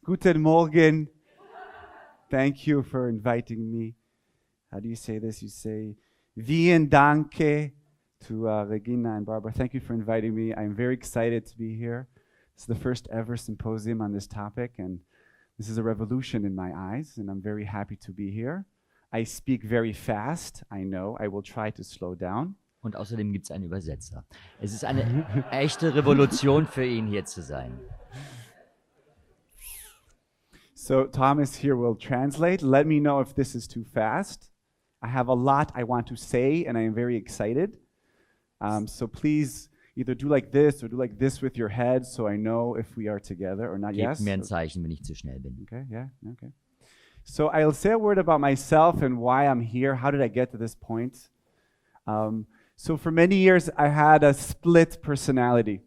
Guten Morgen. Thank you for inviting me. How do you say this? You say, Vielen Danke to Regina and Barbara. Thank you for inviting me. I'm very excited to be here. It's the first ever symposium on this topic, and this is a revolution in my eyes, and I'm very happy to be here. I speak very fast, I know. I will try to slow down. Und außerdem gibt es einen Übersetzer. Es ist eine echte Revolution für ihn, hier zu sein. So Thomas here will translate. Let me know if this is too fast. I have a lot I want to say, and I am very excited. So please either do like this or do like this with your head so I know if we are together or not. Gebt Yes? mir ein Zeichen, wenn ich zu schnell bin. Okay, yeah, okay. So I'll say a word about myself and why I'm here. How did I get to this point? So for many years, I had a split personality.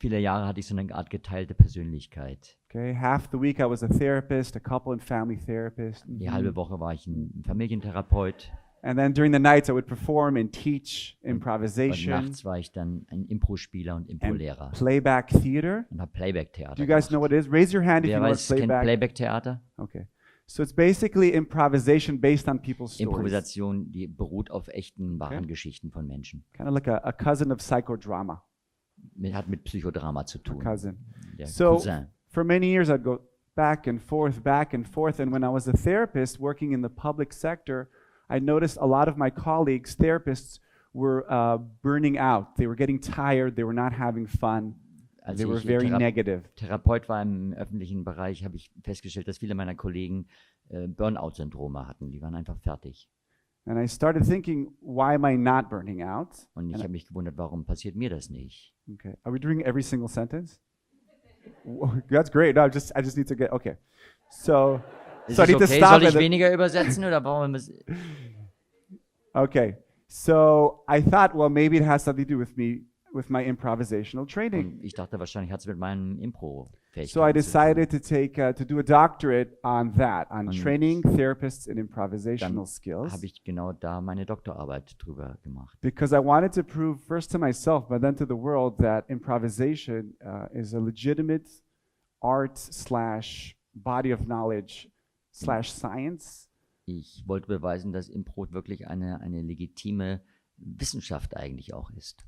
Viele Jahre hatte ich so eine Art geteilte Persönlichkeit. Okay, half the week I was a therapist, a couple and family therapist. Die halbe Woche war ich ein Familientherapeut. And then during the nights I would perform and teach Und improvisation nachts war ich dann ein Impro-Spieler und and Impro-Lehrer. playback theater. Und habe Playback-Theater Do you guys know gemacht. what it is? Raise your hand if Wer you know what weiß, kennt playback. Playback-Theater? Okay. So it's basically improvisation based on people's stories. Improvisation, die beruht auf echten, wahren Geschichten von Menschen. Kind of like a cousin of psychodrama. Hat mit Psychodrama zu A tun. cousin. Der So Cousin. for many years I'd go back and forth, and when I was a therapist working in the public sector, I noticed a lot of my colleagues, therapists, were burning out. They were getting tired, they were not having fun, Als they were ich very negative. Therapeut war im öffentlichen Bereich, habe ich festgestellt, dass viele meiner Kollegen Burnout-Syndrome hatten. Die waren einfach fertig. And I started thinking, why am I not burning out? Und ich habe mich gewundert, warum passiert mir das nicht? Okay, are we doing every single sentence? That's great. No, I just need to get, okay. So Ist I es need to okay? stop Soll ich at the- weniger übersetzen oder brauchen wir es? Okay, so I thought, well, maybe it has something to do with me, with my improvisational training. Und ich dachte, wahrscheinlich hat es mit meinem So I Impro-Fähigkeiten zu tun. decided to take to do a doctorate on that, on Und training therapists in improvisational skills, Habe ich genau da meine Doktorarbeit drüber gemacht. because I wanted to prove first to myself, but then to the world, that improvisation is a legitimate art slash body of knowledge slash science, Ich wollte beweisen, dass Impro wirklich eine legitime Wissenschaft eigentlich auch ist.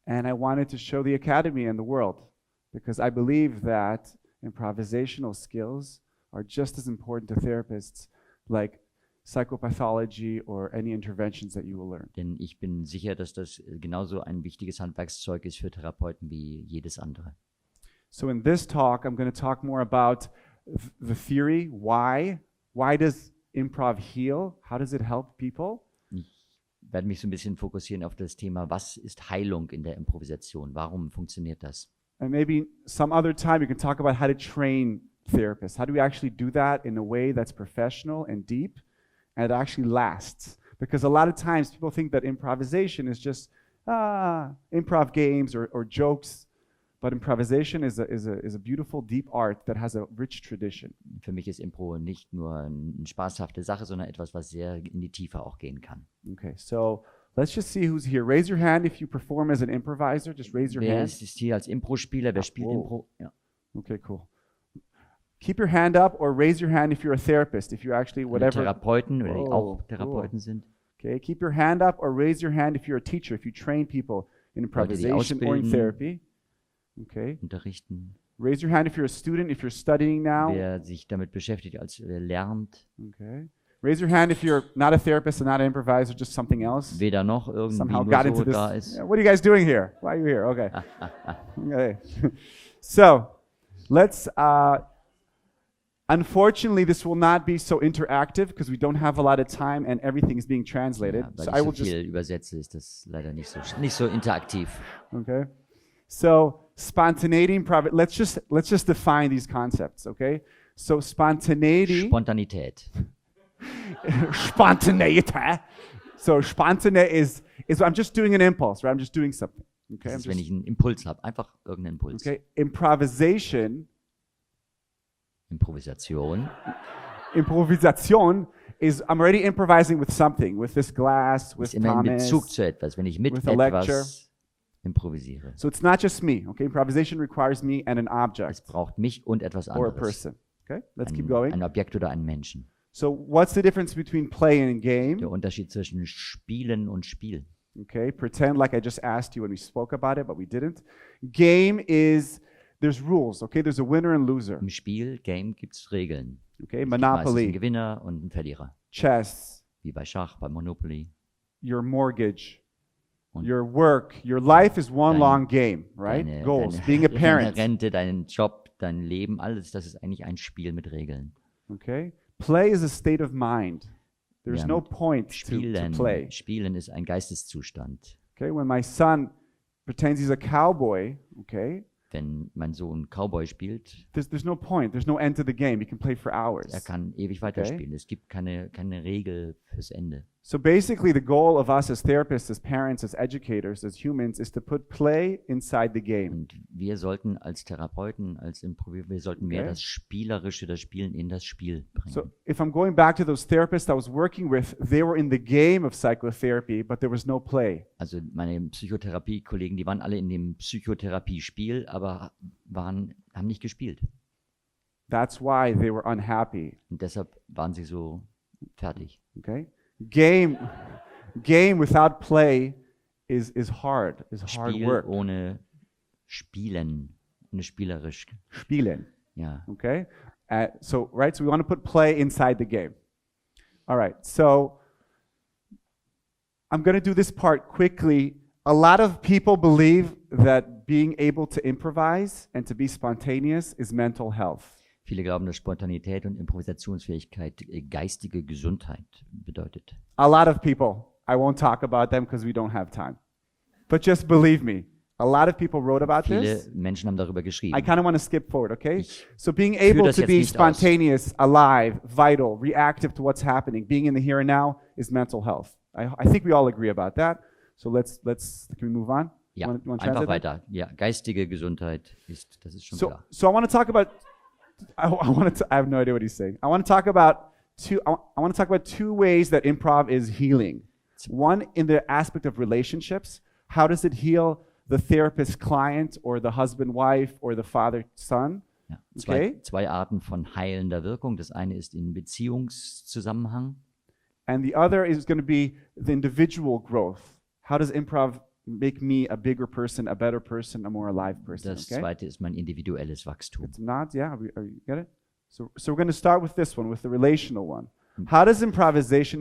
and I wanted to show the academy and the world, because I believe that improvisational skills are just as important to therapists like psychopathology or any interventions that you will learn. Denn ich bin sicher, dass das genauso ein wichtiges Handwerkszeug ist für Therapeuten wie jedes andere. So in this talk, I'm going to talk more about the theory, why does improv heal? How does it help people? Ich werde mich so ein bisschen fokussieren auf das Thema, was ist Heilung in der Improvisation? Warum funktioniert das? And maybe some other time we can talk about how to train therapists. How do we actually do that in a way that's professional and deep and it actually lasts? Because a lot of times people think that improvisation is just improv games or jokes, but improvisation is a beautiful, deep art that has a rich tradition. Für mich ist Impro nicht nur eine spaßhafte Sache, sondern etwas, was sehr in die Tiefe auch gehen kann. Okay, so let's just see who's here. Raise your hand if you perform as an improviser. Just raise your Wer hand. ist hier als Impro-Spieler? Wer spielt wow. Impro? Ja. Okay, cool. Keep your hand up or raise your hand if you're a therapist, if you actually Alle whatever. Therapeuten oder die Oh, auch Therapeuten sind. Okay, keep your hand up or raise your hand if you're a teacher, if you train people in Leute, die improvisation or in ausbilden. therapy. Okay. Unterrichten. Raise your hand if you're a student, if you're studying now. Wer sich damit beschäftigt, als lernt. Okay. Raise your hand if you're not a therapist and not an improviser, just something else. Weder noch irgendwie Somehow nur got so into this. da ist. Yeah, what are you guys doing here? Why are you here? Okay. Okay. So, let's. Unfortunately, this will not be so interactive because we don't have a lot of time and everything is being translated. Ja, weil So ich I so will just. viel übersetze, ist das leider nicht so interaktiv. Okay. So spontaneity and let's just define these concepts. Okay. So spontaneity. Spontanität. Spontaneity. So spontaneity is I'm just doing an impulse, right? I'm just doing something. Okay. Das I'm ist, wenn just, ich einen Impuls habe, einfach irgendeinen Impuls. okay. Improvisation Improvisation Improvisation is I'm already improvising with something, with this glass, with ist immer in Thomas, Bezug zu etwas. Wenn ich mit with a lecture. etwas improvisiere. So it's not just me, okay? Improvisation requires me and an Es object braucht mich und etwas or a anderes. person, okay? Let's keep going. Ein Objekt oder einen Menschen. So what's the difference between play and Der game? Unterschied zwischen Spielen und Spiel. Okay, pretend like I just asked you when we spoke about it, but we didn't. Game is, there's rules, okay? There's a winner and loser, Im Spiel, Game, gibt es Regeln. okay? Es gibt meistens einen Monopoly, Gewinner und einen Verlierer. chess, Wie bei Schach, bei Monopoly. your mortgage, Und your work, your life is one Deine- long game, right? Goals, being a deine parent, Rente, dein Job, dein Leben, alles, das ist eigentlich ein Spiel mit Regeln. okay? Play is a state of mind. There's Ja, no mit point to play. Spielen ist ein Geisteszustand. Okay, when my son pretends he's a cowboy, okay, Wenn mein Sohn Cowboy spielt, there's no point. There's no end to the game. He can play for hours. er kann ewig weiterspielen. Es gibt keine Regel fürs Ende. So basically, the goal of us as therapists, as parents, as educators, as humans, is to put play inside the game. Und wir sollten als Therapeuten, als Improviser, wir sollten mehr Okay. das Spielerische, das Spielen in das Spiel bringen. So if I'm going back to those therapists I was working with, they were in the game of psychotherapy, but there was no play. Also meine Psychotherapie-Kollegen, die waren alle in dem Psychotherapie-Spiel, aber haben nicht gespielt. That's why they were unhappy. Und deshalb waren sie so fertig. Okay, game without play is hard. Is hard Spiel work. ohne Spielen, ohne spielerisch. Spielen. Ja. Okay, so we want to put play inside the game. All right, so I'm going to do this part quickly. A lot of people believe that being able to improvise and to be spontaneous is mental health. Viele glauben, dass Spontanität und Improvisationsfähigkeit geistige Gesundheit bedeutet. A lot of people, I won't talk about them because we don't have time. But just believe me, a lot of people wrote about Viele this. Menschen haben darüber geschrieben. I kind of want to skip forward, okay? Ich So being able das to jetzt be nicht aus. spontaneous, alive, vital, reactive to what's happening, being in the here and now is mental health. I think we all agree about that. So can we move on? Ja, You wanna einfach translate that? weiter. Ja, geistige Gesundheit das ist schon So, klar. so I want to talk about. I have no idea what he's saying. I want to talk about two ways that improv is healing. One in the aspect of relationships. How does it heal the therapist-client or the husband-wife or the father-son? Ja, Okay. zwei Arten von heilender Wirkung. Das eine ist in Beziehungszusammenhang. And the other is going to be the individual growth. How does improv make me a bigger person, a better person, a more alive person? Das Okay. zweite ist mein individuelles Wachstum. It's not, yeah. Get it? So we're going to start with this one, with the relational one. How does Improvisation,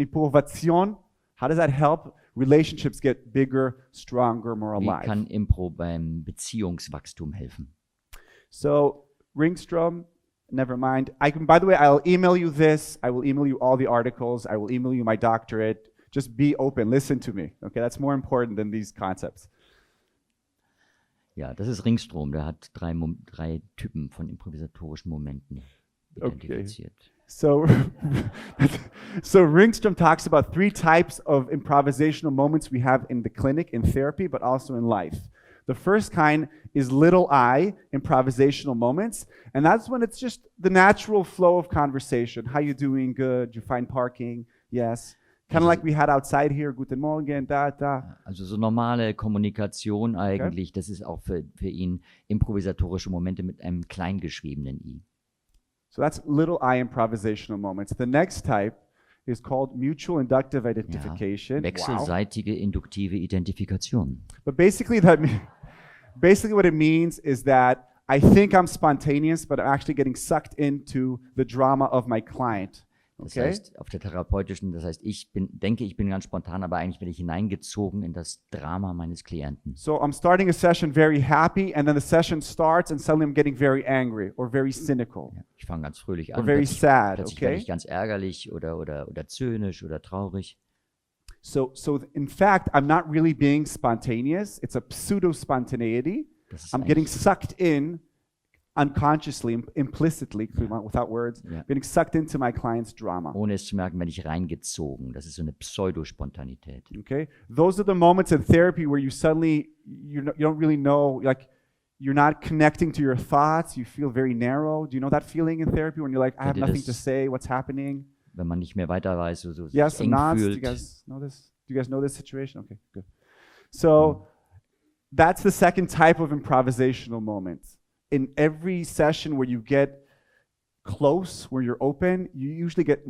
how does that help relationships get bigger, stronger, more Wie alive? kann Impro beim Beziehungswachstum helfen? So Ringstrom, never mind. By the way, I'll email you this. I will email you all the articles. I will email you my doctorate. Just be open. Listen to me. Okay, that's more important than these concepts. Ja, das ist Ringstrom. Der hat drei Typen von improvisatorischen Momenten identifiziert. So, so Ringstrom talks about 3 types of improvisational moments we have in the clinic, in therapy, but also in life. The first kind is little I, improvisational moments, and that's when it's just the natural flow of conversation. How you doing? Good. You find parking? Yes. Kind of like we had outside here. Guten Morgen, da. Also so normale Kommunikation eigentlich, das ist auch für ihn improvisatorische Momente mit einem kleingeschriebenen I. So that's little I improvisational moments. The next type is called mutual inductive Ja, identification. Wow. wechselseitige induktive Identifikation. But basically what it means is that I think I'm spontaneous, but I'm actually getting sucked into the drama of my client. Das Okay? heißt, auf der therapeutischen, das heißt, ich bin ganz spontan, aber eigentlich bin ich hineingezogen in das Drama meines Klienten. So I'm starting a session very happy, and then the session starts, and suddenly I'm getting very angry or very cynical. Ja, ich fange ganz fröhlich Or an, very sad, plötzlich okay? werde ich ganz ärgerlich oder zynisch oder traurig. So in fact, I'm not really being spontaneous. It's a pseudo-spontaneity. Das ist I'm getting eigentlich- sucked in unconsciously, implicitly, without words, Ja. getting sucked into my client's drama. Ohne es zu merken, werde ich reingezogen. Das ist so eine Pseudospontanität. Okay, those are the moments in therapy where you suddenly you don't really know, like you're not connecting to your thoughts. You feel very narrow. Do you know that feeling in therapy when you're like, I have Kennt ihr nothing das? to say. What's happening? Wenn man nicht mehr weiter weiß, so sich Yes, some eng nods. Do you fühlt. guys know this? Do you guys know this situation? Okay, good. So that's the second type of improvisational moment. In every session where you get close, where you're open, you usually get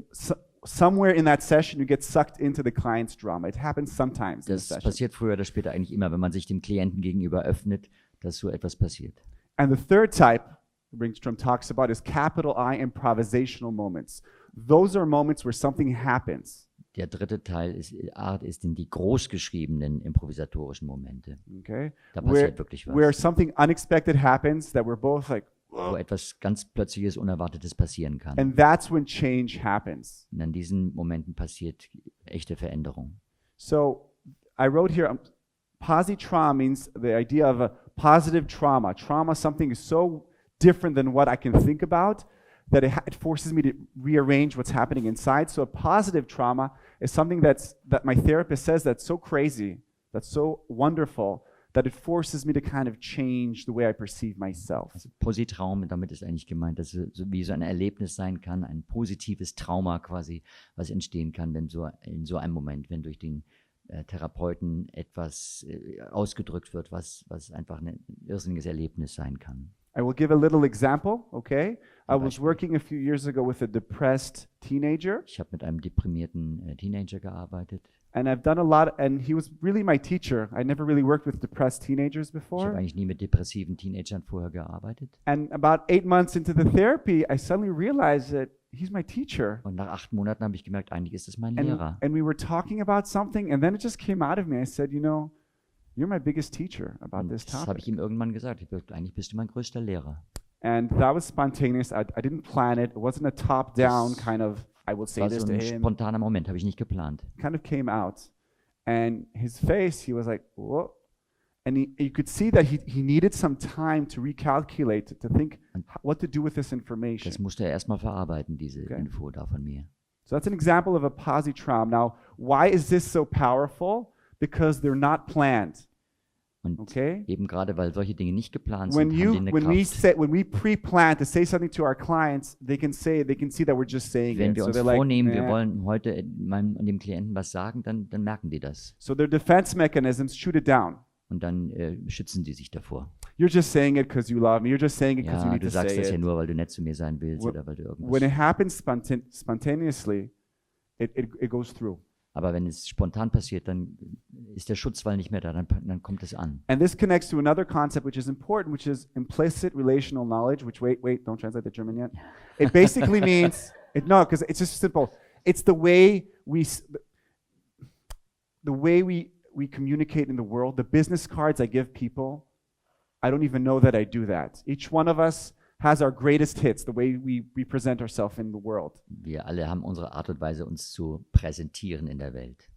somewhere in that session, you get sucked into the client's drama. It happens sometimes in the Das session. passiert früher oder später eigentlich immer, wenn man sich dem Klienten gegenüber öffnet, dass so etwas passiert. And the third type Ringstrom talks about is capital I improvisational moments. Those are moments where something happens. Der dritte Art ist in die großgeschriebenen improvisatorischen Momente. Okay? Da passiert wirklich was. Where something unexpected happens that we're both like, Wo etwas ganz Plötzliches, Unerwartetes passieren kann. and that's when change happens. Und an diesen Momenten passiert echte Veränderung. So I wrote here, positrauma means the idea of a positive trauma. Trauma, something is so different than what I can think about that it forces me to rearrange what's happening inside. So a positive trauma is something that my therapist says that's so crazy, that's so wonderful, that it forces me to kind of change the way I perceive myself. Also Positraum, damit ist eigentlich gemeint, dass es so wie so ein Erlebnis sein kann, ein positives Trauma quasi, was entstehen kann, wenn in so einem Moment, wenn durch den Therapeuten etwas ausgedrückt wird, was einfach ein irrsinniges Erlebnis sein kann. I will give a little example, okay? I was Beispiel. working a few years ago with a depressed teenager, Ich habe mit einem deprimierten Teenager gearbeitet. and I've done a lot, and he was really my teacher. I never really worked with depressed teenagers Ich habe before. eigentlich nie mit depressiven Teenagern vorher gearbeitet. And about 8 months into the therapy, I suddenly realized that he's my teacher. Und nach 8 Monaten habe ich gemerkt, eigentlich ist es mein And, Lehrer. and we were talking about something, and then it just came out of me. I said, you know, you're my biggest teacher about Und this das habe topic. ich ihm irgendwann gesagt. Ich habe gesagt, eigentlich bist du mein größter Lehrer. And that was spontaneous. I didn't plan it. It wasn't a top-down Das kind of, I will say War this so to ein him. spontaner Moment, habe ich nicht geplant. Kind of came out. And his face, he was like, whoa. And you could see that he needed some time to recalculate, to think what to do with this information. Das musste er erstmal verarbeiten, diese Okay. Info da von mir. So that's an example of a positron. Now, why is this so powerful? Because they're not planned. Und Okay? eben gerade, weil solche Dinge nicht geplant When sind, haben die eine Kraft. when we pre-plan to say something to our clients, they can see that we're just saying Wenn it. wir So uns they're like, vornehmen, wir "Nah." wollen heute dem Klienten was sagen, dann merken die das. So their defense mechanisms shoot it down. Und dann schützen die sich davor. You're just saying it because you love me. You're just saying it because you Ja, need du to sagst say das ja it. nur, weil du nett zu mir sein willst Wh- oder weil du When irgendwas. it happens spontaneously, it goes through. Aber wenn es spontan passiert, dann ist der Schutzwall nicht mehr da, dann kommt es an. And this connects to another concept which is important, which is implicit relational knowledge, which, wait, don't translate the German yet. It basically means, because it's just simple. It's the way we communicate in the world. The business cards I give people, I don't even know that I do that. Each one of us has our greatest hits, the way we present ourselves in the world. Wir alle haben unsere Art und Weise, uns zu präsentieren in der Welt.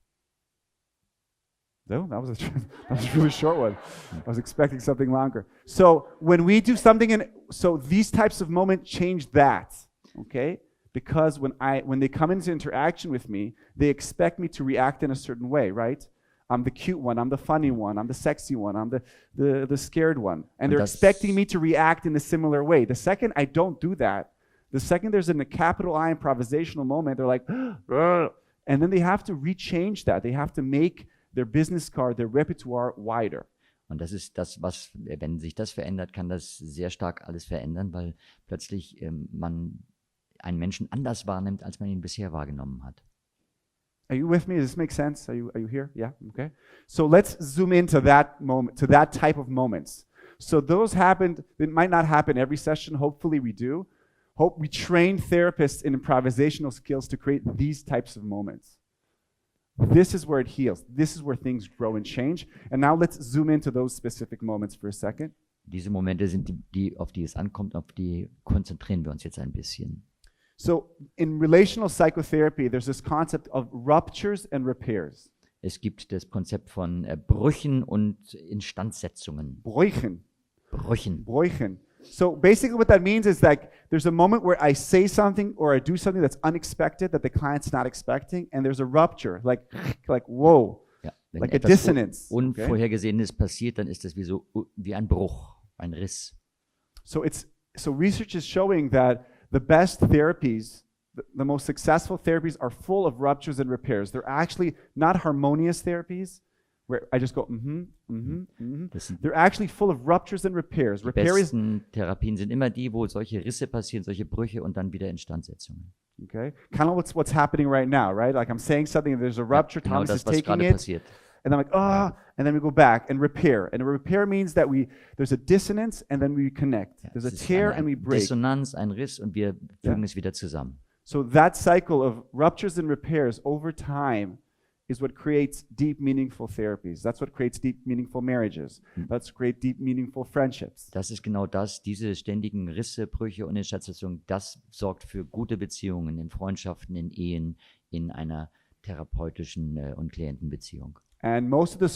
No, that was a really short one. I was expecting something longer. So when we do something, so these types of moments change that, okay? Because when they come into interaction with me, they expect me to react in a certain way, right? I'm the cute one, I'm the funny one, I'm the sexy one, I'm the scared one. And they're expecting me to react in a similar way. The second I don't do that, the second there's a capital I improvisational moment, they're like, "Ugh," and then they have to rechange that. They have to make their business card, their repertoire wider. Und das ist das, wenn sich das verändert, kann das sehr stark alles verändern, weil plötzlich man einen Menschen anders wahrnimmt, als man ihn bisher wahrgenommen hat. Are you with me? Does this make sense? Are you here? Yeah? Okay. So let's zoom into that moment, to that type of moments. So those happened, it might not happen every session, hopefully we do. Hope we train therapists in improvisational skills to create these types of moments. This is where it heals. This is where things grow and change. And now let's zoom into those specific moments for a second. Diese Momente sind die, auf die es ankommt, auf die konzentrieren wir uns jetzt ein bisschen. So in relational psychotherapy, there's this concept of ruptures and repairs. Es gibt das Konzept von Brüchen und Instandsetzungen. Brüchen. Brüchen. So basically what that means is like there's a moment where I say something or I do something that's unexpected that the client's not expecting, and there's a rupture, like whoa, Ja, wenn like a etwas dissonance. Okay? Unvorhergesehenes passiert, dann ist das wie ein Bruch, ein Riss. So research is showing that the best therapies, the most successful therapies are full of ruptures and repairs. They're actually not harmonious therapies where I just go, Das sind They're actually full of ruptures and repairs. die Repair is besten Therapien sind immer die, wo solche Risse passieren, solche Brüche und dann wieder Instandsetzungen. okay, kind of what's happening right now, right? Like I'm saying something, and there's a rupture. Genau Thomas is das, was taking gerade it, passiert. and I'm like, and then we go back and repair. And a repair means that there's a dissonance, and then we connect. There's a Es ist tear, eine and we break. Dissonanz, ein Riss und wir fügen es wieder zusammen. So that cycle of ruptures and repairs over time is what creates deep, meaningful therapies. That's what creates deep, meaningful marriages. That's create deep, meaningful friendships. Das ist genau das, diese ständigen Risse, Brüche und Instandsetzungen, das sorgt für gute Beziehungen in Freundschaften, in Ehen, in einer therapeutischen und Klientenbeziehung. And most of the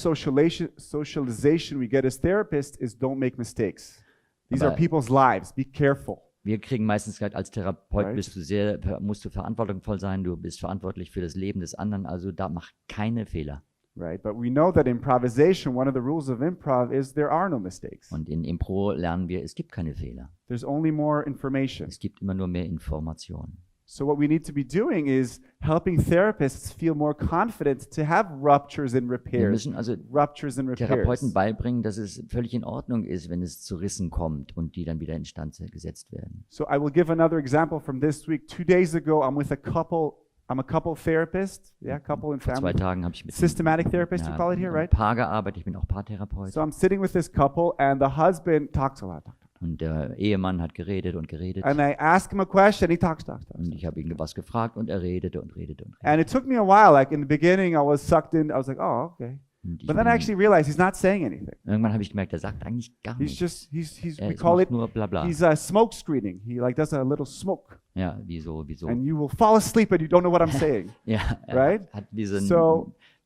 socialization we get as therapists is don't make mistakes. These are Aber- people's lives. Be careful. Wir kriegen meistens gesagt, als Therapeut Right. musst du verantwortungsvoll sein, du bist verantwortlich für das Leben des anderen, also da mach keine Fehler. Right? But we know that improvisation, one of the rules of improv is there are no mistakes. Und in Impro lernen wir, es gibt keine Fehler. There's only more information. Es gibt immer nur mehr Informationen. So what we need to be doing is helping therapists feel more confident to have ruptures and Wir repairs. müssen also Ruptures and repairs. Therapeuten beibringen, dass es völlig in Ordnung ist, wenn es zu Rissen kommt und die dann wieder instand gesetzt werden. So I will give another example from this week. 2 days ago, I'm with a couple. I'm a couple therapist. Yeah, couple and Vor 2 family. Tagen habe ich mit Systematic therapist, you call it here, right? Paar gearbeitet, ich bin auch Paartherapeut. So I'm sitting with this couple, and the husband talks a lot. Und der Ehemann hat geredet und geredet. And I ask him a question, he talks. Und ich habe ihn was gefragt und er redete und redete und redete. And it took me a while. Like in the beginning, I was sucked in. I was like, oh, okay. Und ich But then I bin- actually realized he's not saying anything. Irgendwann habe ich gemerkt, er sagt eigentlich gar He's nichts. just Er we call macht it nur bla bla. he's smoke screening. He like does a little smoke, Ja, wieso. and you will fall asleep and you don't know what I'm saying. Ja, er Right? hat diesen,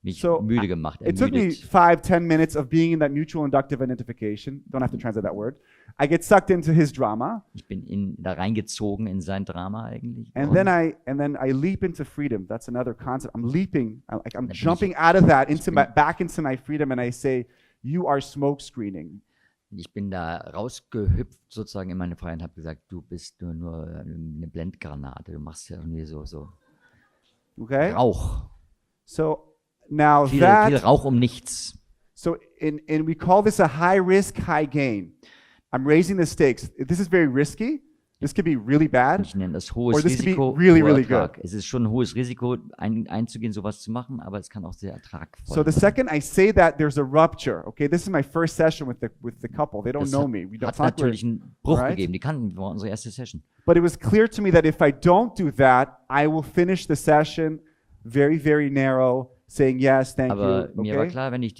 mich So, müde gemacht. It took me Ermüdet. 5-10 minutes of being in that mutual inductive identification. Don't have to translate that word. I get sucked into his drama, Ich bin da reingezogen in sein Drama eigentlich. and then I leap into freedom. That's another concept. I'm leaping, I'm bin jumping out of that back into my freedom, and I say, "You are smoke screening." Ich bin da rausgehüpft sozusagen in meine Freiheit und habe gesagt, du bist nur eine Blendgranate. Du machst ja irgendwie so Okay. Rauch. So now Viel that Rauch um nichts. so in we call this a high risk, high gain. I'm raising the stakes. This is very risky. This could be really bad. Ich nenne das Or hohes this could be Risiko. really, hoher really Ertrag. Es ist schon ein hohes Risiko, einzugehen, sowas zu machen, aber es kann auch sehr ertragvoll So the sein. second I say that, there's a rupture. Okay, this is my first session with the couple. They don't Das know me. We don't hat talk. natürlich einen Bruch right? gegeben. Die kannten, war unsere erste Session. But it was clear to me that if I don't do that, I will finish the session very, very narrow, saying yes, thank Aber you. mir war Okay. klar, wenn ich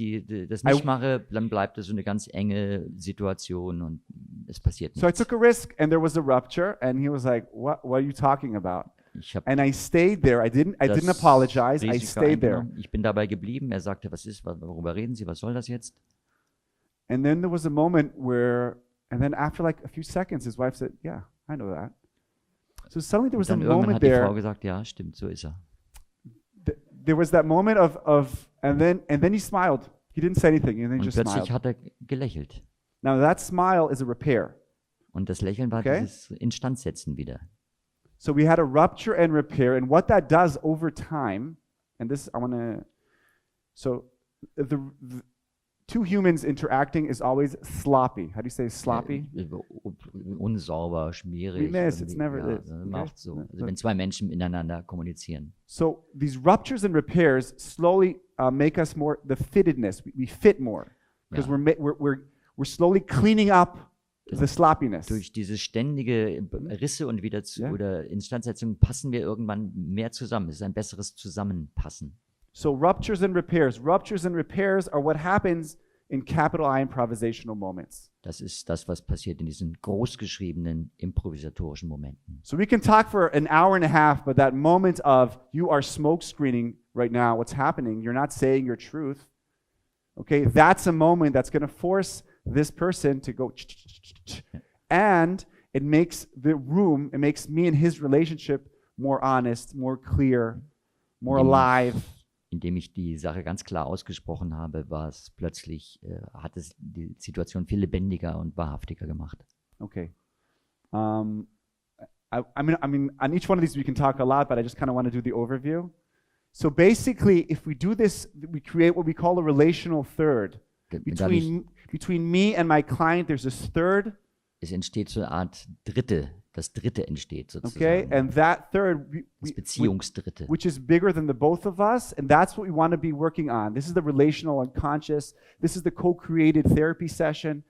das nicht mache, dann bleibt es so eine ganz enge Situation und es passiert So I nichts. took a risk, and there was a rupture, and he was like, "What are you talking about?" Ich habe And I stayed there. I didn't apologize. I Risiko stayed there. eingenommen. Ich bin dabei geblieben. Er sagte, was ist, worüber reden Sie, was soll das jetzt? And then there was a moment where, and then after like a few seconds, his wife said, "Yeah, I know that." So suddenly there was a Dann irgendwann moment hat die Frau there. gesagt, ja, stimmt, so ist er. There was that moment of, and then he smiled. He didn't say anything, and then he Und just plötzlich smiled. hat er gelächelt. Now that smile is a repair. Und das Lächeln war Okay. dieses Instandsetzen wieder. So we had a rupture and repair, and what that does over time, and this I want to. So the two humans interacting is always sloppy. How do you say sloppy? Unsauber, schmierig. Yes, it's irgendwie. never Ja, this, macht okay? so. No, Also no. wenn zwei Menschen miteinander kommunizieren. So these ruptures and repairs slowly make us more the fittedness. We fit more because Ja. we're slowly cleaning up the sloppiness. Durch diese ständige Risse und wieder Ja. oder Instandsetzung passen wir irgendwann mehr zusammen. Es ist ein besseres Zusammenpassen. So ruptures and repairs. Ruptures and repairs are what happens in capital I improvisational moments. Das ist das, was passiert in diesen großgeschriebenen improvisatorischen Momenten. So we can talk for an hour and a half, but that moment of you are smoke screening right now, what's happening, you're not saying your truth. Okay, that's a moment that's going to force this person to go, and it makes the room, it makes me and his relationship more honest, more clear, more alive. Indem ich die Sache ganz klar ausgesprochen habe, war es plötzlich, hat es die Situation viel lebendiger und wahrhaftiger gemacht. Okay. I mean, on each one of these we can talk a lot, but I just kind of want to do the overview. So basically, if we do this, we create what we call a relational third. Dadurch, between me and my client, there's this third. es entsteht so eine Art das Dritte entsteht Okay, sozusagen. and that third, Das Beziehungsdritte. which is bigger than the both of us, and that's what we want to be working on. This is the relational unconscious. This is the co-created therapy session,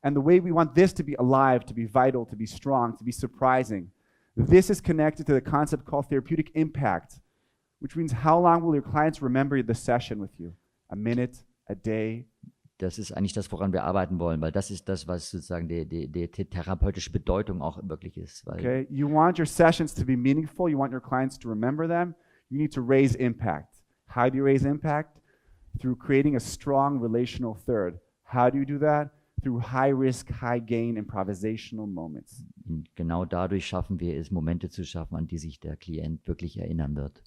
and the way we want this to be alive, to be vital, to be strong, to be surprising. This is connected to the concept called therapeutic impact, which means how long will your clients remember the session with you? A minute, a day? Das ist eigentlich das, woran wir arbeiten wollen, weil das ist das, was sozusagen die therapeutische Bedeutung auch wirklich ist. Weil Okay, you want your sessions to be meaningful. You want your clients to remember them. You need to raise impact. How do you raise impact? Through creating a strong relational third. How do you do that? Through high-risk, high-gain improvisational moments. genau dadurch schaffen wir es, Momente zu schaffen, an die sich der Klient wirklich erinnern wird.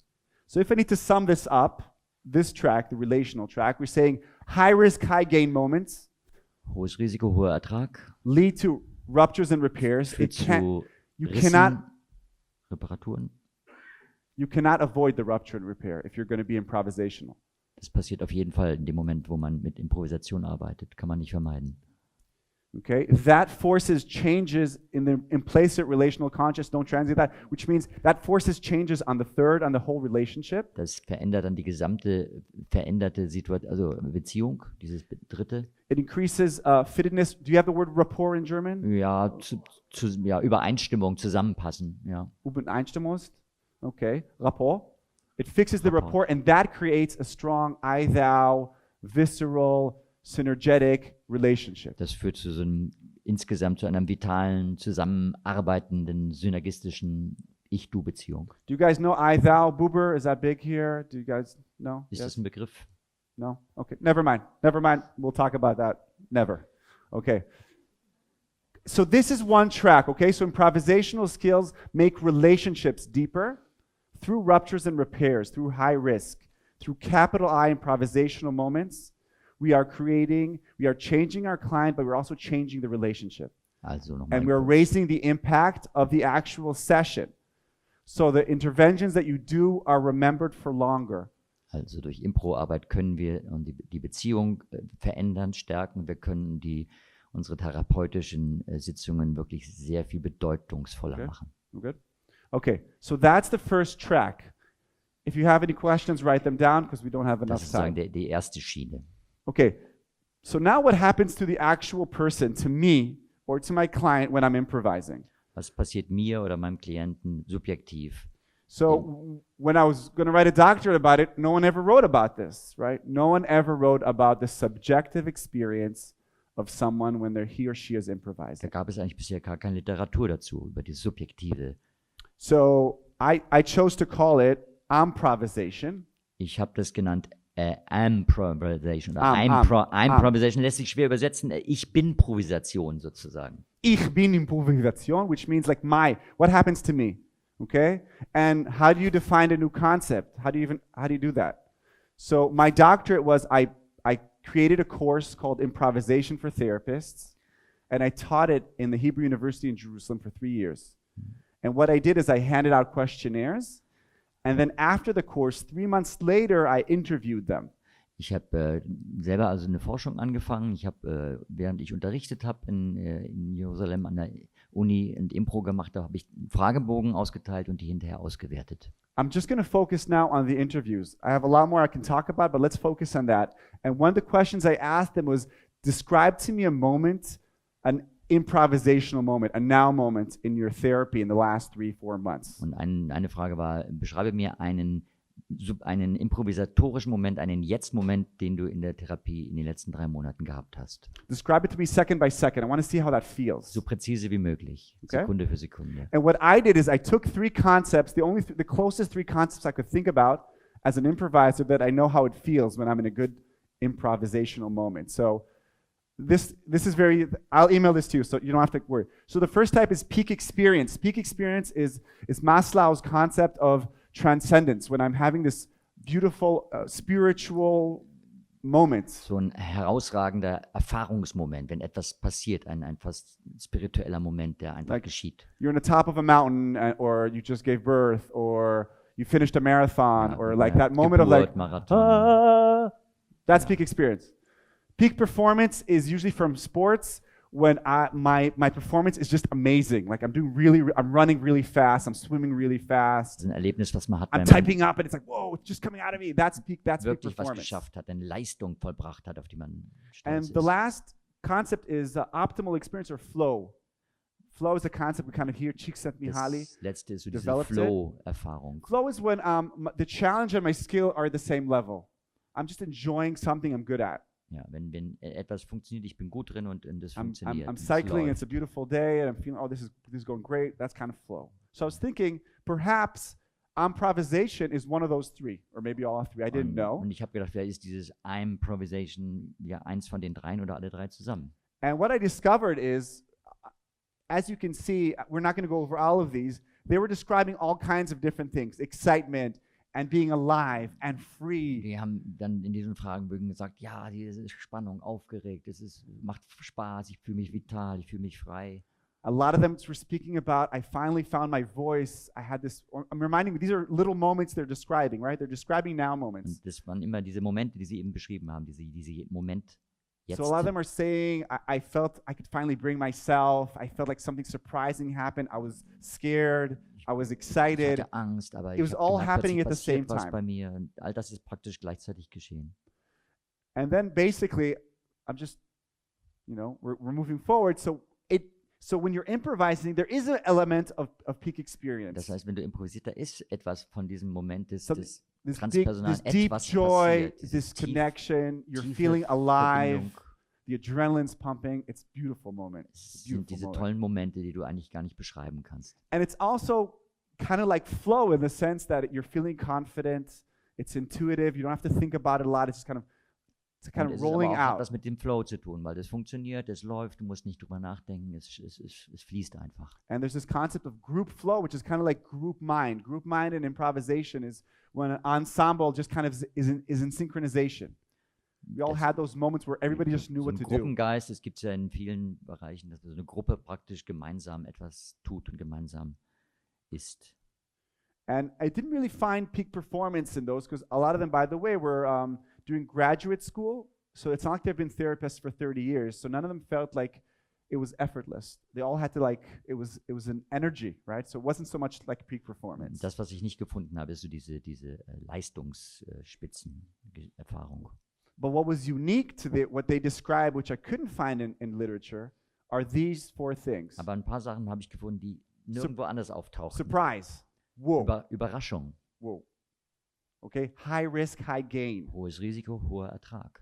So if I need to sum this up, this track, the relational track, we're saying high-risk, high-gain moments Hohes Risiko, hoher Ertrag lead to ruptures and repairs. führt zu You Rissen, Reparaturen. you cannot avoid the rupture and repair if you're going to be improvisational. Das passiert auf jeden Fall in dem Moment, wo man mit Improvisation arbeitet. Kann man nicht vermeiden. Okay, that forces changes in the implicit relational conscious. Don't translate that, which means that forces changes on the third, on the whole relationship. Das verändert dann die gesamte veränderte Situation, also Beziehung, dieses Dritte. It increases fittedness. Do you have the word rapport in German? Ja, ja, Übereinstimmung, Zusammenpassen. Ja. Übereinstimmung. Okay, rapport. It fixes the Rapport. rapport, and that creates a strong I-thou, visceral, synergetic relationship. Das führt zu so einem insgesamt zu einer vitalen, zusammenarbeitenden, synergistischen Ich-Du-Beziehung. Do you guys know I-thou, Buber? Is that big here? Do you guys know? Ist Yes? das ein Begriff? No? Okay, never mind. Never mind. We'll talk about that. Never. Okay. So this is one track, okay? So improvisational skills make relationships deeper through ruptures and repairs, through high risk, through capital I improvisational moments. We are changing our client, but we're also changing the relationship. Also nochmal. And we're raising the impact of the actual session. So the interventions that you do are remembered for longer. Also durch Impro-Arbeit können wir die Beziehung verändern, stärken. Wir können unsere therapeutischen Sitzungen wirklich sehr viel bedeutungsvoller machen. Good? Okay, so that's the first track. If you have any questions, write them down because we don't have Das enough ist sozusagen time. die erste Schiene. Okay, so now what happens to the actual person, to me or to my client when I'm improvising? Was passiert mir oder meinem Klienten subjektiv? So when I was going to write a doctorate about it, no one ever wrote about this, right? No one ever wrote about the subjective experience of someone when he or she is Da improvising. gab es eigentlich bisher gar keine Literatur dazu, über die subjektive. So I chose to call it improvisation. Ich habe das genannt Improvisation. Oder Am. Improvisation lässt sich schwer übersetzen. Ich bin Improvisation sozusagen. Ich bin Improvisation, which means like what happens to me, okay? And how do you define a new concept? How do you do that? So my doctorate was I created a course called Improvisation for Therapists, and I taught it in the Hebrew University in Jerusalem for 3 years. And what I did is I handed out questionnaires, and then after the course, 3 months later, I interviewed them. Ich habe selber also eine Forschung angefangen. Ich habe, während ich unterrichtet habe in Jerusalem an der Uni und Impro gemacht, da habe ich einen Fragebogen ausgeteilt und die hinterher ausgewertet. I'm just going to focus now on the interviews. I have a lot more I can talk about, but let's focus on that. And one of the questions I asked them was, describe to me a moment, an improvisational moment, a now moment in your therapy in the last 3-4 months. Und eine Frage war, beschreibe mir einen improvisatorischen Moment, einen Jetzt-Moment, den du in der Therapie in den letzten 3 Monaten gehabt hast. Describe it to me second by second. I want to see how that feels. So präzise wie möglich, Okay. Sekunde für Sekunde. And what I did is I took 3 concepts, the closest 3 concepts I could think about as an improviser that I know how it feels when I'm in a good improvisational moment. So this is I'll email this to you so you don't have to worry. So the first type is peak experience. Peak experience is Maslow's concept of transcendence, when I'm having this beautiful spiritual moment. So ein herausragender Erfahrungsmoment, wenn etwas passiert, ein fast spiritueller Moment, der einfach geschieht. You're on the top of a mountain or you just gave birth or you finished a marathon or like that moment of like, Marathon. that's peak experience. Peak performance is usually from sports when my performance is just amazing. Like I'm running really fast, I'm swimming really Das fast, ist ein Erlebnis, was man hat, I'm wenn man typing up and it's like, whoa, it's just coming out of me. That's peak wirklich was performance. geschafft hat, eine Leistung vollbracht hat, auf die man And stolz the ist. last concept is optimal experience or flow. Flow is a concept we kind of hear. Csikszentmihalyi Das letzte ist so diese developed it. Flow-Erfahrung. Flow is when the challenge and my skill are the same level. I'm just enjoying something I'm good at. Ja, wenn etwas funktioniert, ich bin gut drin und das I'm funktioniert. und es cycling, läuft. it's a beautiful day, and I'm feeling, oh, this is going great. That's kind of flow. So I was thinking, perhaps improvisation is one of those three, or maybe all three. I didn't know. Und ich habe gedacht, vielleicht ist dieses Improvisation ja eins von den dreien oder alle drei zusammen. And what I discovered is, as you can see, we're not going to go over all of these. They were describing all kinds of different things: excitement and being alive and free. Die haben dann in diesen Fragenbögen gesagt, ja, diese Spannung, aufgeregt, macht Spaß, ich fühle mich vital, ich fühle mich frei. A lot of them were speaking about, I finally found my voice. I had this, I'm reminding you, these are little moments they're describing, right? They're describing now moments. Und das waren immer diese Momente, die sie eben beschrieben haben, diese Moment jetzt. So a lot of them are saying, I felt I could finally bring myself. I felt like something surprising happened. I was scared. I was Ich excited. hatte Angst, aber It was ich all habe happening gemerkt, at the plötzlich same passiert was time. bei mir. Und all das ist praktisch gleichzeitig geschehen. And then basically, I'm just, we're moving forward. So when you're improvising, there is an element of peak experience. Das heißt, wenn du improvisierst, da ist etwas von diesem Moment des This Transpersonalen, deep etwas joy, passiert. this connection, you're tiefe feeling alive, Verbindung. the adrenaline's pumping. It's a beautiful moment. Es It's a sind beautiful diese moment. tollen Momente, die du eigentlich gar nicht beschreiben kannst. And it's also kind of like flow in the sense that you're feeling confident, it's intuitive, you don't have to think about it a lot, it's kind of Und es rolling ist aber auch, hat out. was mit dem Flow zu tun, weil das funktioniert, es läuft, du musst nicht drüber nachdenken, es fließt einfach. And there's this concept of group flow, which is kind of like group mind. Group mind in improvisation is when an ensemble just kind of is in synchronization. We all Das- had those moments where everybody just knew So what ein to do. Gruppengeist, das gibt es ja in vielen Bereichen, dass so eine Gruppe praktisch gemeinsam etwas tut und gemeinsam ist. And I didn't really find peak performance in those because a lot of them, by the way, were doing graduate school. So it's not like they've been therapists for 30 years. So none of them felt like it was effortless. They all had to it was an energy, right? So it wasn't so much like peak performance. Das, was ich nicht gefunden habe, ist so diese Leistungsspitzen-Erfahrung. But what was unique to what they describe, which I couldn't find in literature, are these four things. Aber ein paar Sachen habe ich gefunden, die nirgendwo anders auftauchen. Surprise. Whoa. Überraschung, Whoa. Okay? High risk, high gain. hohes Risiko, hoher Ertrag.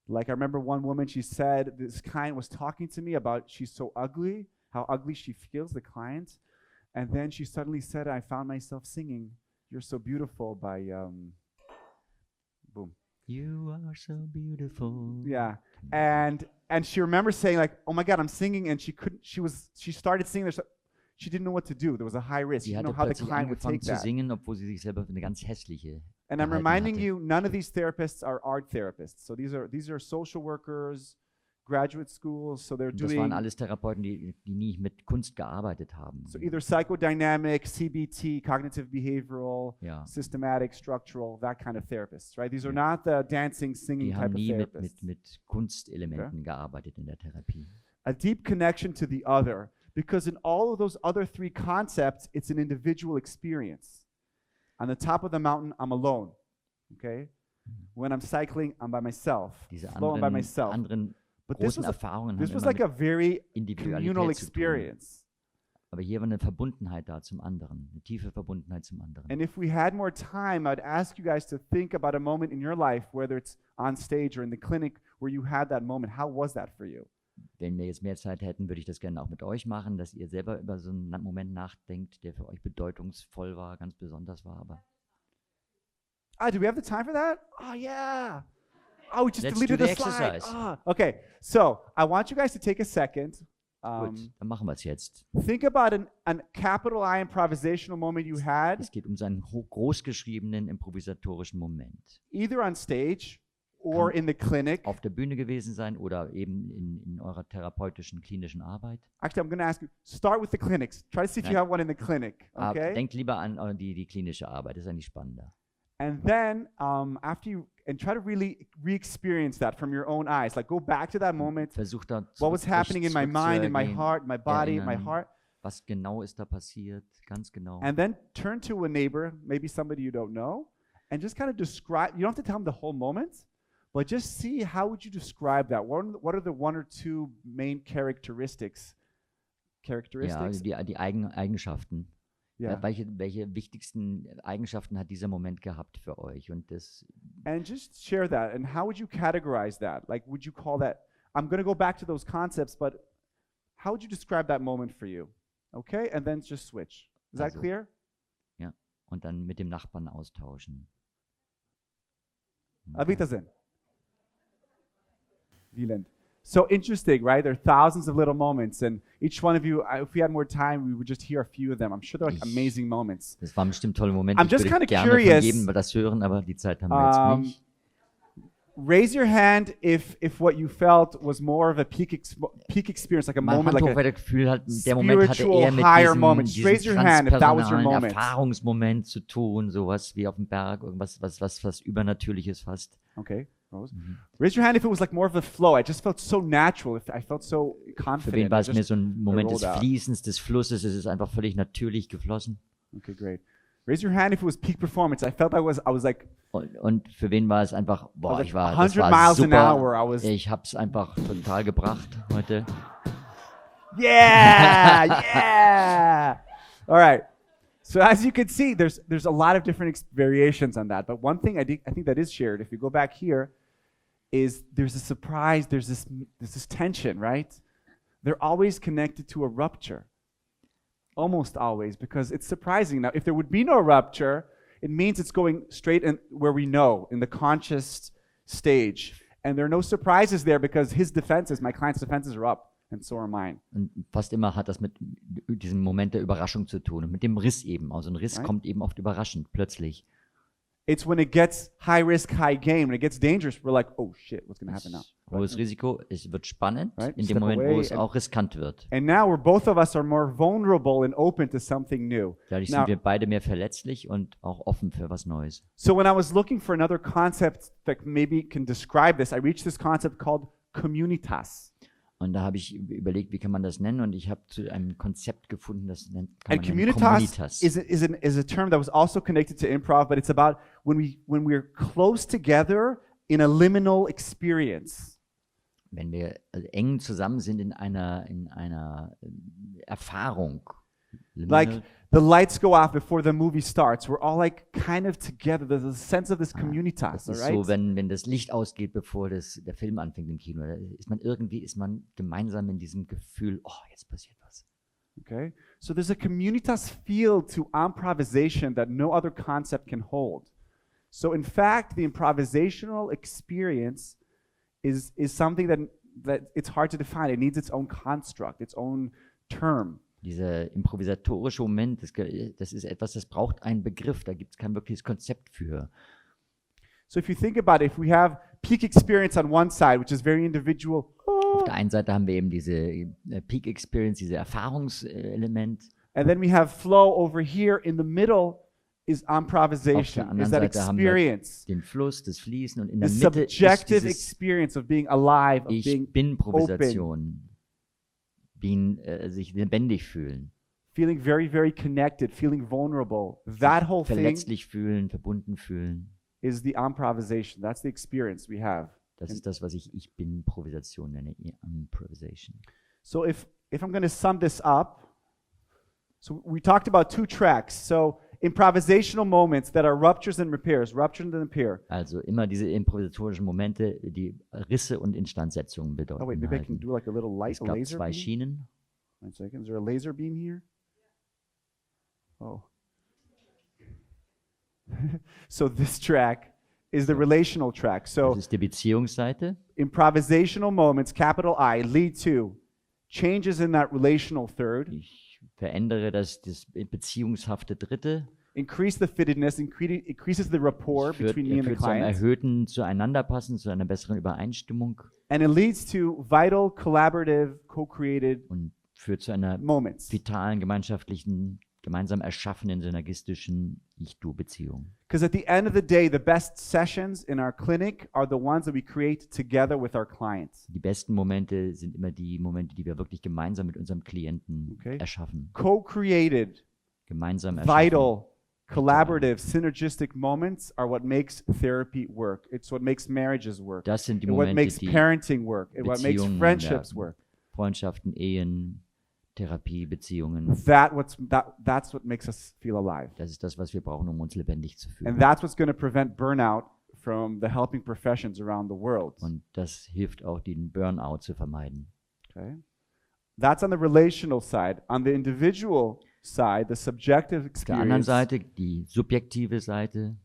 Like I remember one woman, she said, this client was talking to me about she's so ugly, how ugly she feels, the client. And then she suddenly said, I found myself singing You're So Beautiful by, boom. You are so beautiful. Yeah. And she remembers saying like, oh my God, I'm singing. And she started singing. She didn't know what to do. There was a high risk. She Sie didn't know hatte how the plötzlich client would angefangen take zu that. singen, obwohl sie sich selber für eine ganz hässliche And I'm gehalten reminding hatte. you, none of these therapists are art therapists. So these are social workers, graduate schools. So they're Und das waren doing alles Therapeuten, die nie mit Kunst gearbeitet haben. so either psychodynamic, CBT, cognitive behavioral, Ja. systematic, structural, that kind of therapists, right? These are not the dancing, singing Die type haben of nie therapists. mit Kunstelementen gearbeitet in der Therapie. A deep connection to the other, because in all of those other three concepts, it's an individual experience. On the top of the mountain, I'm alone, okay? When I'm cycling, I'm by myself. Diese Flow, I'm by myself. anderen But this großen was, Erfahrungen this haben was immer like a mit very communal Individualität zu tun. experience. Aber hier war eine Verbundenheit da zum anderen, eine tiefe Verbundenheit zum anderen. And if we had more time, I'd ask you guys to think about a moment in your life, whether it's on stage or in the clinic, where you had that moment. How was that for you? Wenn wir jetzt mehr Zeit hätten, würde ich das gerne auch mit euch machen, dass ihr selber über so einen Moment nachdenkt, der für euch bedeutungsvoll war, ganz besonders war. Aber Do we have the time for that? Oh, yeah. Oh, we just Let's deleted do the the slide. exercise. Okay, so I want you guys to take a second. gut, dann machen wir es jetzt. Think about an capital I improvisational moment you had, Es geht um seinen großgeschriebenen improvisatorischen Moment. either on stage or in the clinic. Auf der Bühne gewesen sein oder eben in eurer therapeutischen, klinischen Arbeit. Actually, I'm going to ask you, start with the clinics. Try to see if you Nein. have one in the clinic, okay? Denkt lieber an die klinische Arbeit, das ist eigentlich spannender. And then after you, and try to really re-experience that from your own eyes. Like go back to that moment. Versucht da What was happening in my mind, in my zurückzuergehen, heart, my body, my erinnern, heart. was genau ist da passiert, ganz genau. And then turn to a neighbor, maybe somebody you don't know, and just kind of describe, you don't have to tell them the whole moment, but just see how would you describe that? What are the one or two main characteristics? Ja, die Eigenschaften. Yeah. Ja, welche wichtigsten Eigenschaften hat dieser Moment gehabt für euch? Und das And just share that. And how would you categorize that? Like, would you call that, I'm going to go back to those concepts, but how would you describe that moment for you? Okay, and then just switch. Is that Also, clear? ja, und dann mit dem Nachbarn austauschen. Auf Wiedersehen. Wieland. So interesting, right? There are thousands of little moments, and each one of you, if we had more time, we would just hear a few of them. I'm sure they're like amazing moments. Das waren bestimmt tolle Momente. I'm Ich just würde kinda gerne curious, von jedem das hören, aber die Zeit haben wir jetzt nicht. Raise your hand if what you felt was more of a peak experience, like a Mein moment, Hand like hoch, weil der Gefühl hat, der Moment hatte spiritual eher mit higher diesem, moment. Just raise diesem your hand if that was your transpersonalen moment. Erfahrungsmoment zu tun, sowas wie auf dem Berg, irgendwas was Übernatürliches fast. Okay, Rose. Raise your hand if it was like more of a flow. I just felt so natural. I felt so confident. Für wen war es I mir just so ein Moment des rolled out. Fließens, des Flusses, es ist einfach völlig natürlich geflossen. Okay, great. Raise your hand if it was peak performance. I felt I was like Und für wen war es einfach, boah, like das war 100 miles an super, hour. I was ich hab's einfach total gebracht heute. yeah, yeah. All right. So as you can see, there's a lot of different variations on that. But one thing I think that is shared, if you go back here, is there's a surprise. There's this tension, right? They're always connected to a rupture. Almost always, because it's surprising. Now, if there would be no rupture, it means it's going straight in where we know, in the conscious stage. And there are no surprises there because his defenses, my client's defenses are up, and so are mine. Und fast immer hat das mit diesem Moment der Überraschung zu tun und mit dem Riss eben. Also ein Riss kommt eben oft überraschend, plötzlich. It's when it gets high risk, high gain. When it gets dangerous, we're like, oh shit, what's going to happen now? Hohes Risiko, es wird spannend, Right? in Step dem Moment, away wo es and- auch riskant wird. And now we're both of us are more vulnerable and open to something new. Dadurch Now, sind wir beide mehr verletzlich und auch offen für was Neues. so when I was looking for another concept that maybe can describe this, I reached this concept called communitas. Und da habe ich überlegt, wie kann man das nennen? Und ich habe zu einem Konzept gefunden, das kann And man nennen communitas is a term that was also connected to improv, but it's about when we're close together in a liminal experience. Wenn wir eng zusammen sind in einer Erfahrung. Like the lights go off before the movie starts. We're all like kind of together. There's a sense of this communitas, Das ist all right? so, wenn das Licht ausgeht, bevor der Film anfängt im Kino. Da ist man gemeinsam in diesem Gefühl, oh, jetzt passiert was. Okay? So there's a communitas feel to improvisation that no other concept can hold. So in fact, the improvisational experience is something that it's hard to define. It needs its own construct, its own term. Dieser improvisatorische Moment, das ist etwas, das braucht einen Begriff. Da gibt es kein wirkliches Konzept für. So if you think about it, if we have peak experience on one side, which is very individual, Auf der einen Seite haben wir eben diese Peak Experience, diese Erfahrungselement. and then we have flow over here in the middle is Auf der improvisation, anderen is that Seite haben wir experience, den Fluss, das Fließen und in der the Mitte ist subjective dieses experience of being alive, of Ich being bin Improvisation. Sich lebendig fühlen, feeling very, very connected, feeling vulnerable. That whole thing verletzlich fühlen, verbunden fühlen. is the improvisation. That's the experience we have. Das ist das, was ich bin Improvisation nenne, Improvisation. So if I'm going to sum this up, so we talked about two tracks. So improvisational moments that are ruptures and repairs, rupture and repair. Also immer diese improvisatorischen Momente, die Risse und Instandsetzungen bedeuten. Oh wait, maybe I can do like a little light, Es a gab laser zwei beam. Schienen. 1 second. Is there a laser beam here? Oh. So this track is the relational track. So Das ist die Beziehungsseite. improvisational moments, capital I, lead to changes in that relational third, Ich verändere das beziehungshafte Dritte. increase the fittedness, increases the rapport between me and the Führt zu einem client, erhöhten Zueinanderpassen, zu einer besseren Übereinstimmung and it leads to vital, collaborative, co-created und führt zu einer moments. vitalen, gemeinschaftlichen gemeinsam erschaffenen synergistischen Ich-Du-Beziehung. Because at the end of the day, the best sessions in our clinic are the ones that we create together with our clients. Die besten Momente sind immer die Momente, die wir wirklich gemeinsam mit unserem Klienten erschaffen. Co-created, Gemeinsam erschaffen. vital, collaborative, synergistic moments are what makes therapy work. It's what makes marriages work. Das sind die It's what Momente, makes die parenting work. It's what makes Beziehungen, friendships work. Freundschaften, Ehen, Therapie, Beziehungen. That's what makes us feel alive. Das ist das, was wir brauchen, um uns lebendig zu And fühlen. that's what's going to prevent burnout from the helping professions around the world. Und das hilft auch, den Burnout zu vermeiden. Okay? That's on the relational side. On the individual side, the subjective Auf der anderen experience. Seite, die subjektive Seite,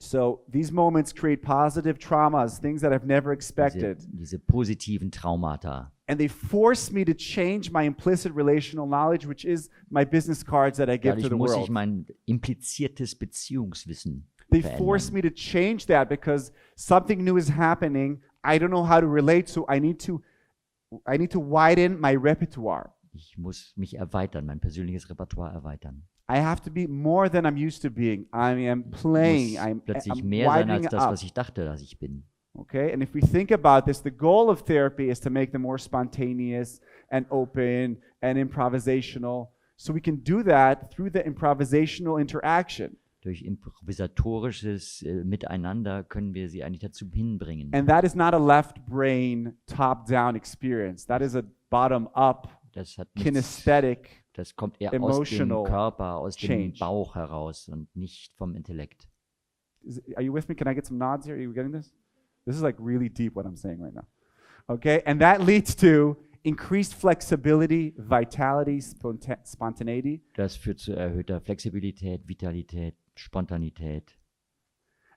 So these moments create positive traumas, things that I've never expected. diese positiven Traumata. And they force me to change my implicit relational knowledge, which is my business cards that I give to Dadurch the muss ich world. mein impliziertes Beziehungswissen They force verändern. me to change that because something new is happening. I don't know how to relate, so I need to widen my repertoire. Ich muss mich erweitern, mein persönliches Repertoire erweitern. I have to be more than I'm used to being. I am Ich playing. muss I'm plötzlich mehr sein widening als it das, up. was ich dachte, dass ich bin. Okay, and if we think about this, the goal of therapy is to make them more spontaneous and open and improvisational. So we can do that through the improvisational interaction. Durch improvisatorisches Miteinander können wir sie eigentlich dazu hinbringen. And that is not a left brain top-down experience. That is a bottom-up, Das hat nichts, kinesthetic. das kommt eher aus dem emotional Körper, aus dem change. Bauch heraus und nicht vom Intellekt. Are you with me? Can I get some nods here? Are you getting this? This is like really deep what I'm saying right now. Okay, and that leads to increased flexibility, vitality, spontaneity. Das führt zu erhöhter Flexibilität, Vitalität, Spontanität.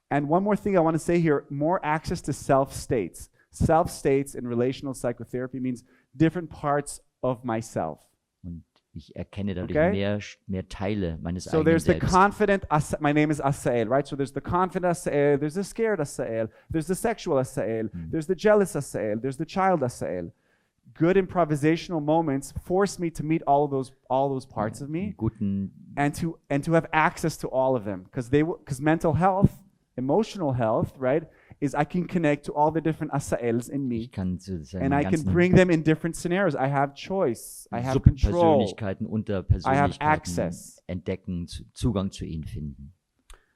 And one more thing I want to say here, more access to self-states. Self-states in relational psychotherapy means different parts of myself. Und ich erkenne dadurch Okay. mehr Teile meines So eigenen there's the Selbst. confident, my name is Assael, right? So there's the confident Assael, there's the scared Assael, there's the sexual Assael, there's the jealous Assael, there's the child Assael. Good improvisational moments force me to meet all those parts of me Guten, and to have access to all of them because mental health, emotional health, right, is I can connect to all the different Assaels in me. ich kann sozusagen And I die can ganzen bring them in different scenarios. I have choice. I have control. Subpersönlichkeiten, I have Unterpersönlichkeiten access. entdecken, Zugang zu ihnen finden.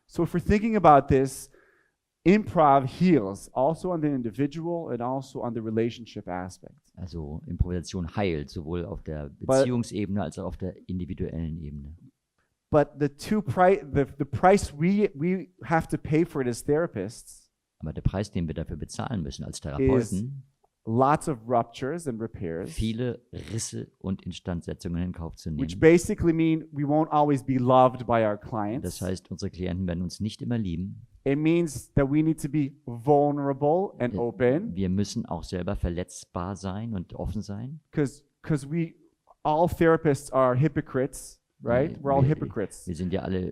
So if we're thinking about this, improv heals also on the individual and also on the relationship aspect. Also Improvisation heilt, sowohl auf der Beziehungsebene als auch auf der individuellen Ebene. But the price we have to pay for it as therapists, Aber der Preis, den wir dafür bezahlen müssen als Therapeuten, lots of ruptures and repairs, viele Risse und Instandsetzungen in Kauf zu which nehmen. basically mean we won't always be loved by our Das clients. heißt, unsere Klienten werden uns nicht immer lieben. It means that we need to be vulnerable and open Wir müssen auch selber verletzbar sein und offen sein. because all therapists are hypocrites, right? We're all hypocrites. Wir sind ja alle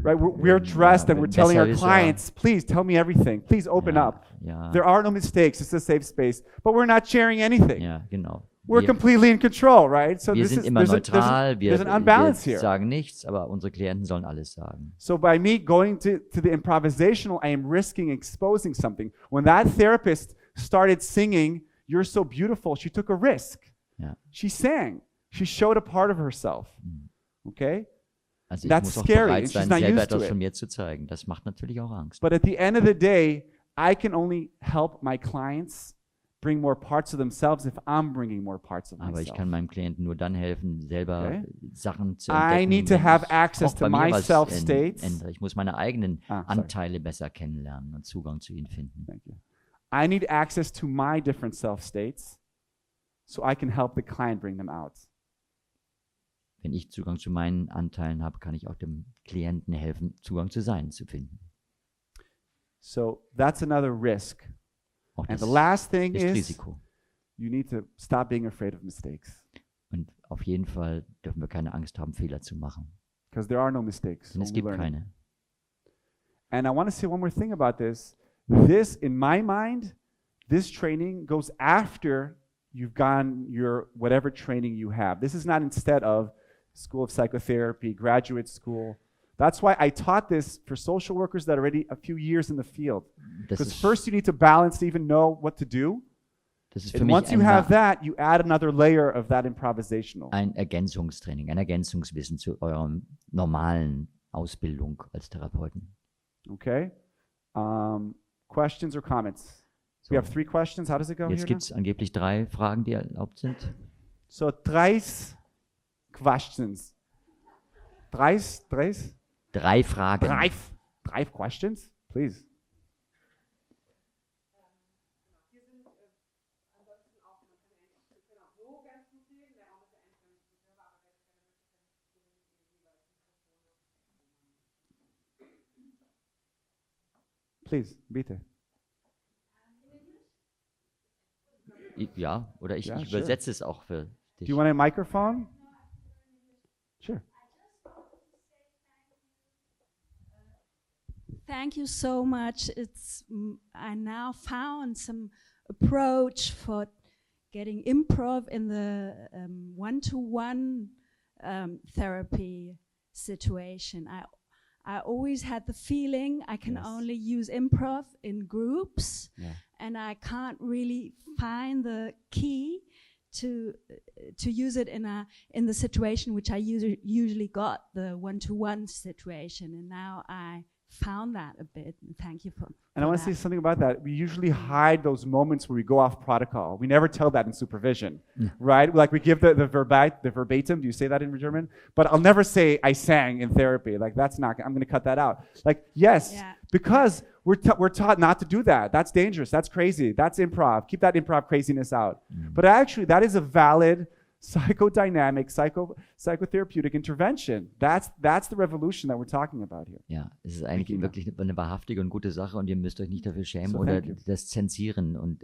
Right, we're dressed and we're telling our Besserwisser. clients, please tell me everything. Please open Ja, up. ja, There are no mistakes. It's a safe space. But we're not sharing anything. ja, genau. We're completely in control, right? So Wir this sind is immer neutral, there's an unbalance wir here. sagen nichts, aber unsere Klienten sollen alles sagen. So by me going to the improvisational, I am risking exposing something. When that therapist started singing, "You're So Beautiful," she took a risk. Ja. She sang. She showed a part of herself. Okay? Also ich That's muss auch scary, bereit and she's sein, not selber used to etwas it. von mir zu zeigen. Das macht natürlich auch Angst. But at the end of the day, I can only help my clients bring more parts of themselves if I'm bringing more parts of Aber ich myself. kann meinem Klienten nur dann helfen, selber Okay. Sachen zu I entdecken. need to wenn have ich access auch to bei mir my was self-states. ändere. Ich muss meine eigenen sorry. Anteile besser kennenlernen und Zugang zu ihnen finden. Thank you. I need access to my different self-states so I can help the client bring them out. Wenn ich Zugang zu meinen Anteilen habe, kann ich auch dem Klienten helfen, Zugang zu seinen zu finden. So that's another risk. Auch And das the last thing ist is Risiko. you need to stop being afraid of mistakes Und auf jeden Fall dürfen wir keine Angst haben, Fehler zu machen. because there are no mistakes. Denn es only gibt learning. keine. And I want to say one more thing about this. This, in my mind, this training goes after you've gone your whatever training you have. This is not instead of School of Psychotherapy, graduate school. That's why I taught this for social workers that are already a few years in the field. Because first you need to balance to even know what to do. And once you have that, you add another layer of that improvisational. Ein Ergänzungstraining, ein Ergänzungswissen zu eurer normalen Ausbildung als Therapeuten. Okay. Questions or comments? So. We have 3 questions. How does it go? Jetzt gibt es angeblich 3 Fragen, die erlaubt sind. So 3 questions. 3 Fragen. 3 questions, please. Please, bitte. Ja, oder ich übersetze es auch für dich. Do you want a microphone? Sure. Thank you so much. I now found some approach for getting improv in the one-to-one therapy situation. I always had the feeling I can only use improv in groups, and I can't really find the key to use it in the situation which I usually got, the one-to-one situation, and now I found that a bit. And thank you for And I want to say something about that. We usually hide those moments where we go off protocol. We never tell that in supervision, right? Like we give the verbatim. Do you say that in German? But I'll never say I sang in therapy. Like that's not. I'm going to cut that out. Like yes, because we're taught not to do that. That's dangerous. That's crazy. That's improv. Keep that improv craziness out. But actually, that is a valid psychodynamic, psychotherapeutic intervention. That's the revolution that we're talking about here. Ja, es ist eigentlich wirklich eine wahrhaftige und gute Sache und ihr müsst euch nicht dafür schämen oder das zensieren und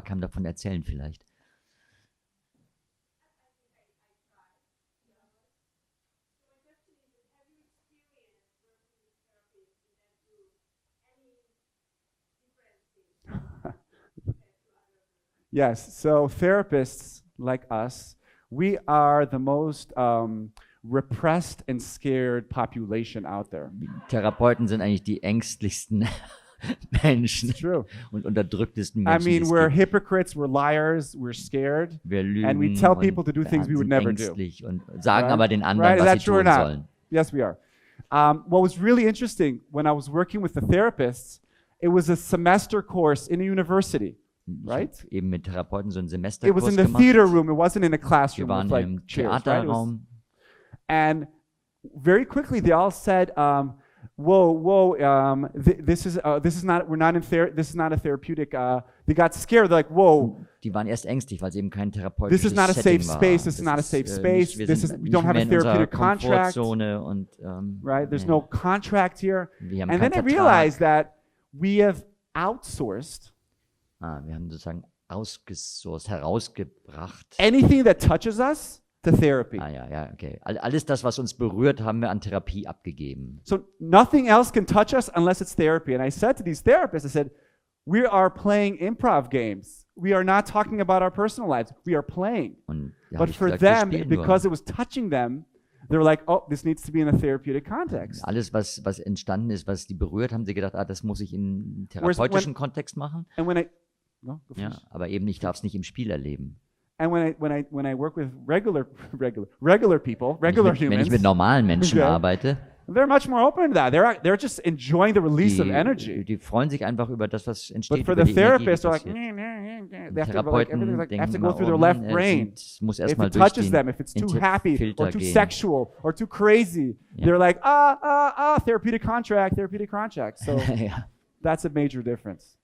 kann davon erzählen vielleicht. Yes, so therapists like us, we are the most repressed and scared population out there. Therapeuten sind eigentlich die ängstlichsten Menschen und unterdrücktesten Menschen. I mean, we're hypocrites, we're liars, we're scared, wir lügen and we tell people to do things we would never do. Und sagen aber den anderen, was sie tun sollen. Yes, we are. What was really interesting when I was working with the therapists, it was a semester course in a university. Right? Eben mit Therapeuten so ein Semesterkurs gemacht. It was in the theater room. It wasn't in a classroom with like chairs. Right? And very quickly they all said, "Whoa, this is not. We're not in This is not a therapeutic." They got scared. They're like, "Whoa." Die waren erst ängstlich, weil es eben kein therapeutisches This is not a Setting safe space. This is not a safe space. We don't have a therapeutic contract. Und, right? There's no contract here. And then I realized that we have outsourced. Wir haben sozusagen ausgesourced, herausgebracht. Anything that touches us to therapy. Okay. Alles das, was uns berührt, haben wir an Therapie abgegeben. So nothing else can touch us unless it's therapy. And I said to these therapists, I said, we are playing improv games. We are not talking about our personal lives. We are playing. But for them, because it was touching them, they were like, oh, this needs to be in a therapeutic context. Alles, was entstanden ist, was die berührt, haben sie gedacht, das muss ich in therapeutischen Kontext machen. And when aber eben ich darf es nicht im Spiel erleben. And when I work with regular people, humans, wenn ich mit normalen Menschen arbeite, they're much more open to that. They're just enjoying the release of energy. Die freuen sich einfach über das, was entsteht. But for the therapists, they're like, they have to go through their left brain. If it touches them, if it's too happy or too sexual or too crazy, they're like, therapeutic contract. So that's a major difference.